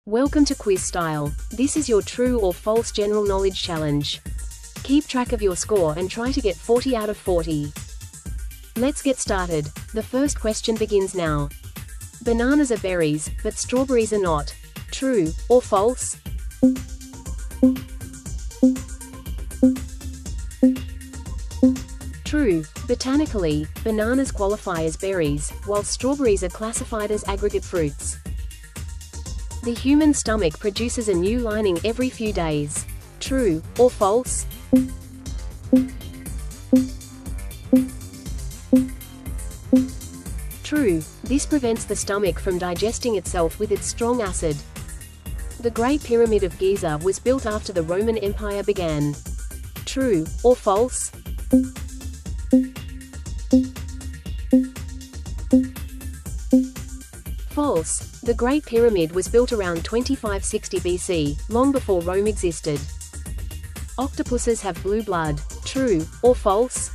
Welcome to Quiz Style. This is your true or false general knowledge challenge. Keep track of your score and try to get 40 out of 40. Let's get started. The first question begins now. Bananas are berries, but strawberries are not. True or false? True. Botanically, bananas qualify as berries, while strawberries are classified as aggregate fruits. The human stomach produces a new lining every few days. True or false? True. This prevents the stomach from digesting itself with its strong acid. The Great Pyramid of Giza was built after the Roman Empire began. True or false? False. The Great Pyramid was built around 2560 BC, long before Rome existed. Octopuses have blue blood. True or false?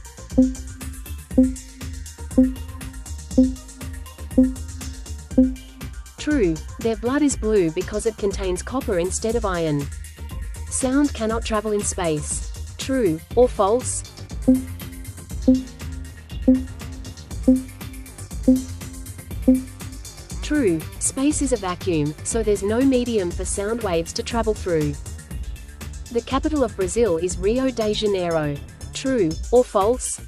True. Their blood is blue because it contains copper instead of iron. Sound cannot travel in space. True or false? True. Space is a vacuum, so there's no medium for sound waves to travel through. The capital of Brazil is Rio de Janeiro. True or false?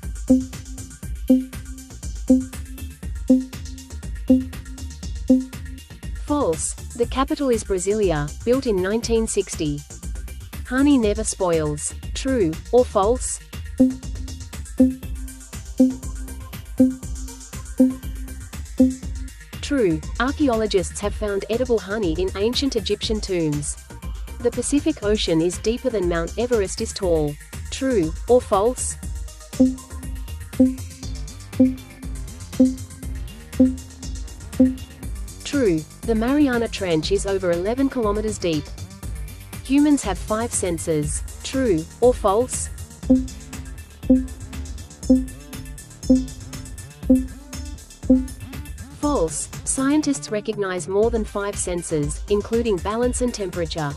False. The capital is Brasilia, built in 1960. Honey never spoils. True or false? True. Archaeologists have found edible honey in ancient Egyptian tombs. The Pacific Ocean is deeper than Mount Everest is tall. True or false? True. The Mariana Trench is over 11 kilometers deep. Humans have 5 senses. True or false? False. Scientists recognize more than 5 senses, including balance and temperature.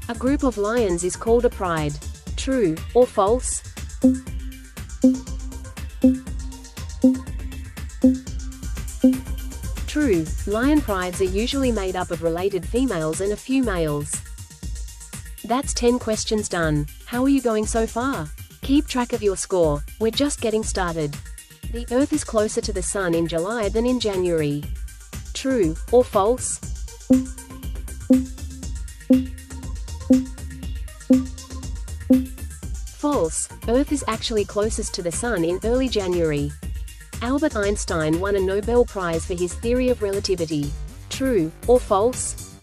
A group of lions is called a pride. True or false? True. Lion prides are usually made up of related females and a few males. That's 10 questions done. How are you going so far? Keep track of your score. We're just getting started. The Earth is closer to the Sun in July than in January. True or false? False. Earth is actually closest to the Sun in early January. Albert Einstein won a Nobel Prize for his theory of relativity. True or false?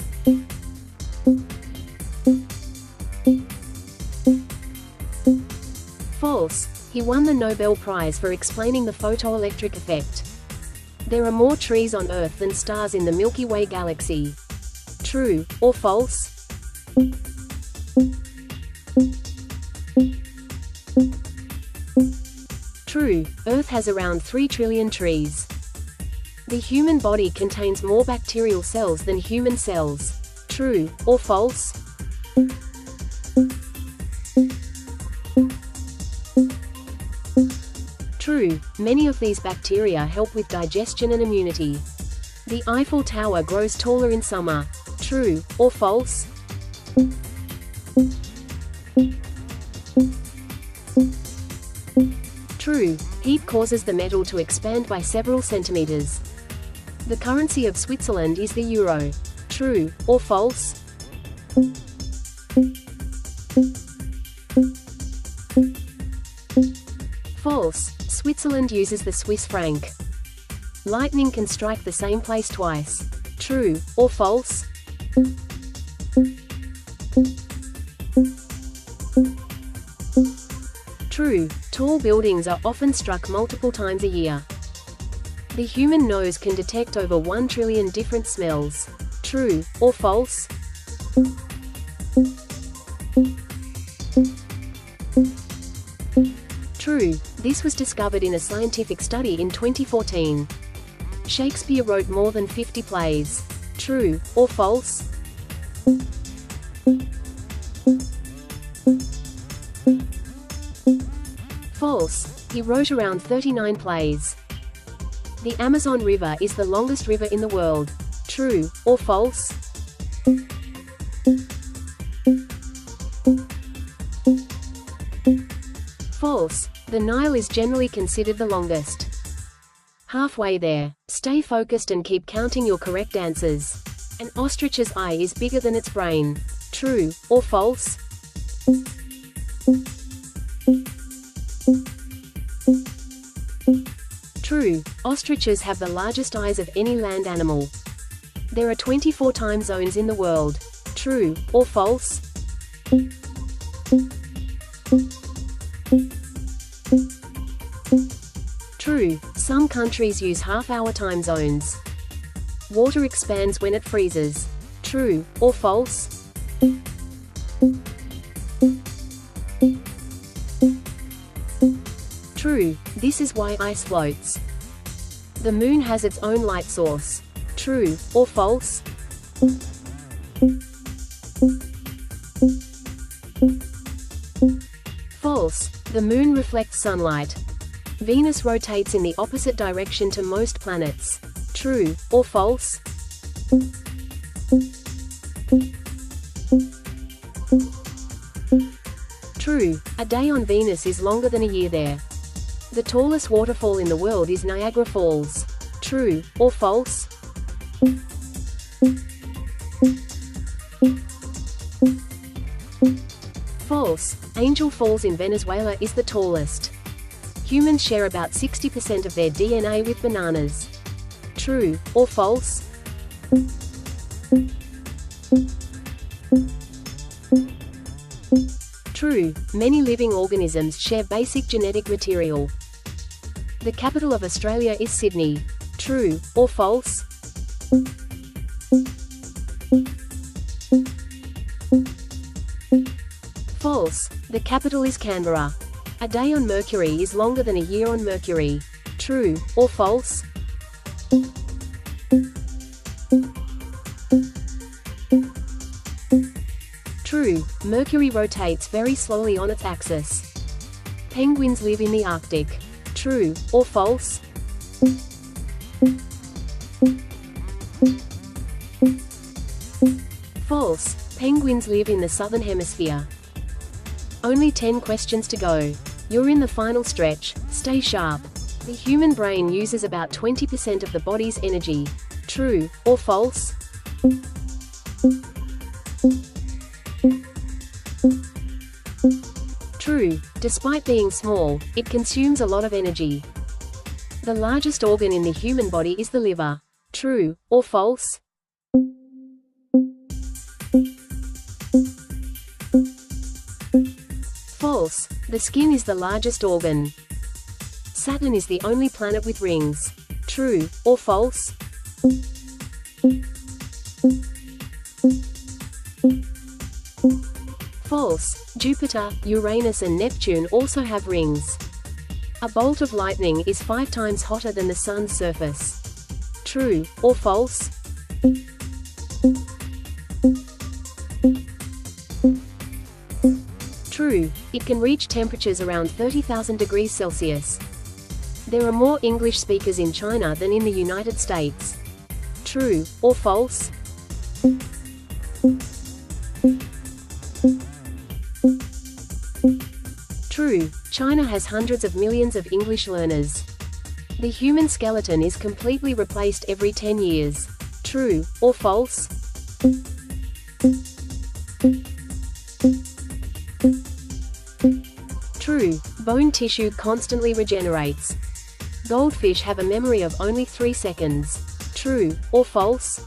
False. He won the Nobel Prize for explaining the photoelectric effect. There are more trees on Earth than stars in the Milky Way galaxy. True or false? True. Earth has around 3 trillion trees. The human body contains more bacterial cells than human cells. True or false? True. Many of these bacteria help with digestion and immunity. The Eiffel Tower grows taller in summer. True or false? True. Heat causes the metal to expand by several centimeters. The currency of Switzerland is the euro. True or false? False. Switzerland uses the Swiss franc. Lightning can strike the same place twice. True or false? True. Tall buildings are often struck multiple times a year. The human nose can detect over 1 trillion different smells. True or false? True. This was discovered in a scientific study in 2014. Shakespeare wrote more than 50 plays. True or false? False. He wrote around 39 plays. The Amazon River is the longest river in the world. True or false? False. The Nile is generally considered the longest. Halfway there. Stay focused and keep counting your correct answers. An ostrich's eye is bigger than its brain. True or false? True. Ostriches have the largest eyes of any land animal. There are 24 time zones in the world. True or false? True. Some countries use half-hour time zones. Water expands when it freezes. True or false? True. This is why ice floats. The moon has its own light source. True or false? False. The moon reflects sunlight. Venus rotates in the opposite direction to most planets. True or false? True. A day on Venus is longer than a year there. The tallest waterfall in the world is Niagara Falls. True or false? False. Angel Falls in Venezuela is the tallest. Humans share about 60% of their DNA with bananas. True or false? True. Many living organisms share basic genetic material. The capital of Australia is Sydney. True or false? False. The capital is Canberra. A day on Mercury is longer than a year on Mercury. True or false? True. Mercury rotates very slowly on its axis. Penguins live in the Arctic. True or false? False. Penguins live in the southern hemisphere. Only 10 questions to go. You're in the final stretch. Stay sharp. The human brain uses about 20% of the body's energy. True or false? True. Despite being small, it consumes a lot of energy. The largest organ in the human body is the liver. True or false? False. The skin is the largest organ. Saturn is the only planet with rings. True or false? False. Jupiter, Uranus and Neptune also have rings. A bolt of lightning is 5 times hotter than the Sun's surface. True or false? True. It can reach temperatures around 30,000 degrees Celsius. There are more English speakers in China than in the United States. True or false? True. China has hundreds of millions of English learners. The human skeleton is completely replaced every 10 years. True or false? True. Bone tissue constantly regenerates. Goldfish have a memory of only 3 seconds. True or false?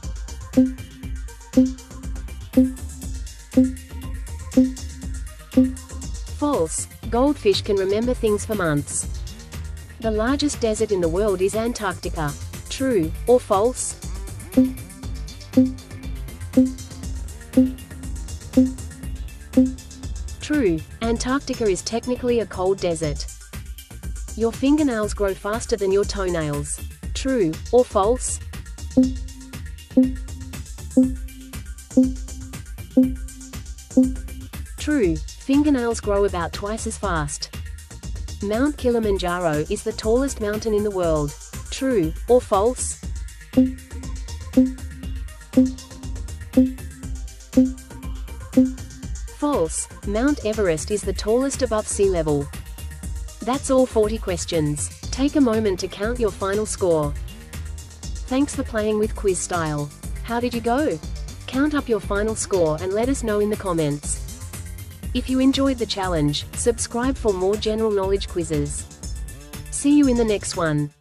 False. Goldfish can remember things for months. The largest desert in the world is Antarctica. True or false? True. Antarctica is technically a cold desert. Your fingernails grow faster than your toenails. True or false? True. Fingernails grow about twice as fast. Mount Kilimanjaro is the tallest mountain in the world. True or false? False. Mount Everest is the tallest above sea level. That's all 40 questions. Take a moment to count your final score. Thanks for playing with Quiz Style. How did you go? Count up your final score and let us know in the comments. If you enjoyed the challenge, subscribe for more general knowledge quizzes. See you in the next one.